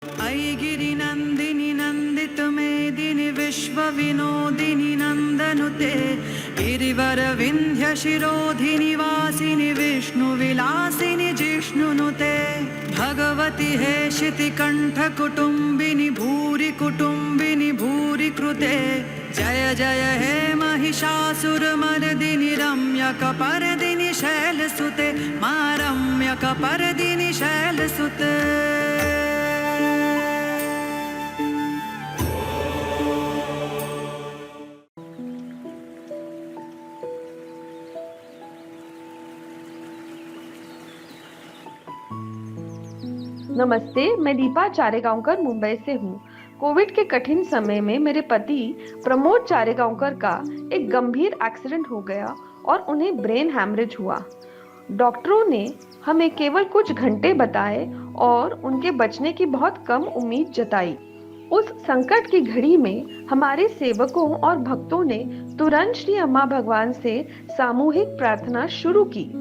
अयि गिरिनन्दिनि नन्दित मेदिनि विश्वविनोदिनि नन्दनुते गिरिवरविन्ध्य शिरोधिनि वासिनि विष्णुविलासिनि जिष्णुनुते भगवति हेशिति कण्ठकुटुम्बिनि भूरि कुटुम्बिनि भूरि कृते जय जय हे महिषासुरमर्दिनि रम्यकपर्दिनि शैलसुते मा रम्यकपर्दिनि शैलसुते। नमस्ते, मैं दीपा चारेगांवकर मुंबई से हूँ। कोविड के कठिन समय में मेरे पति प्रमोद चारेगांवकर का एक गंभीर एक्सीडेंट हो गया और उन्हें ब्रेन हैमरेज हुआ। डॉक्टरों ने हमें केवल कुछ घंटे बताए और उनके बचने की बहुत कम उम्मीद जताई। उस संकट की घड़ी में हमारे सेवकों और भक्तों ने तुरंत श्री अम्मा भगवान से सामूहिक प्रार्थना शुरू की।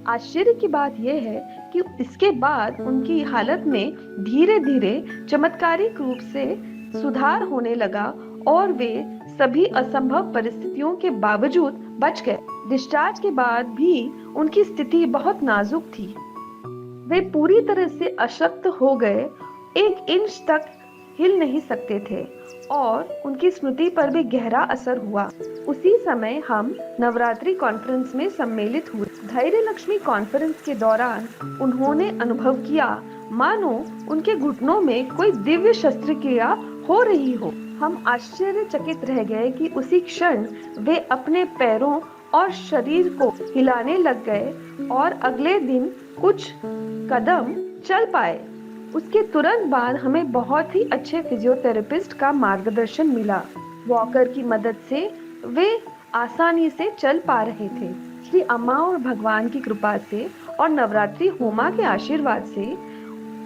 आश्चर्य की बात यह है कि इसके बाद उनकी हालत में धीरे धीरे चमत्कारिक रूप से सुधार होने लगा और वे सभी असंभव परिस्थितियों के बावजूद बच गए। डिस्चार्ज के बाद भी उनकी स्थिति बहुत नाजुक थी। वे पूरी तरह से अशक्त हो गए, 1 इंच तक हिल नहीं सकते थे और उनकी स्मृति पर भी गहरा असर हुआ। उसी समय हम नवरात्रि कॉन्फ्रेंस में सम्मिलित हुए। धैर्य लक्ष्मी कॉन्फ्रेंस के दौरान उन्होंने अनुभव किया मानो उनके घुटनों में कोई दिव्य शस्त्रक्रिया हो रही हो। हम आश्चर्यचकित रह गए कि उसी क्षण वे अपने पैरों और शरीर को हिलाने लग गए और अगले दिन कुछ कदम चल पाए। उसके तुरंत बाद हमें बहुत ही अच्छे फिजियोथेरेपिस्ट का मार्गदर्शन मिला। वॉकर की मदद से वे आसानी से चल पा रहे थे। श्री अम्मा और भगवान की कृपा से और नवरात्रि होमा के आशीर्वाद से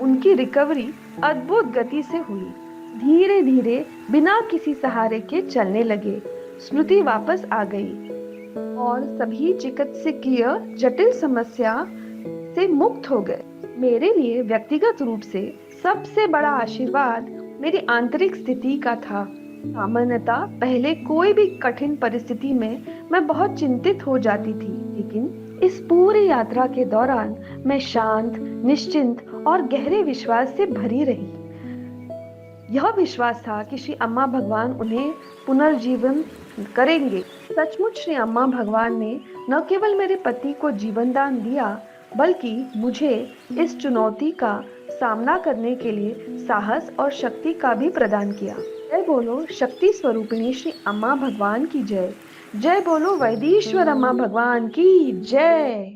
उनकी रिकवरी अद्भुत गति से हुई। धीरे धीरे बिना किसी सहारे के चलने लगे, स्मृति वापस आ गई और सभी चिकित्सकीय जटिल समस्या से मुक्त हो गए। मेरे लिए व्यक्तिगत रूप से सबसे बड़ा आशीर्वाद मेरी आंतरिक स्थिति का था। सामान्यतः पहले कोई भी कठिन परिस्थिति में मैं बहुत चिंतित हो जाती थी, लेकिन इस पूरी यात्रा के दौरान मैं शांत, निश्चिंत और गहरे विश्वास से भरी रही। यह विश्वास था कि श्री अम्मा भगवान उन्हें पुनर्जीवन करेंगे। सचमुच श्री अम्मा भगवान ने न केवल मेरे पति को जीवन दान दिया, बल्कि मुझे इस चुनौती का सामना करने के लिए साहस और शक्ति का भी प्रदान किया। जय बोलो शक्ति स्वरूपिणी श्री अम्मा भगवान की जय। जय बोलो वैदीश्वर अम्मा भगवान की जय।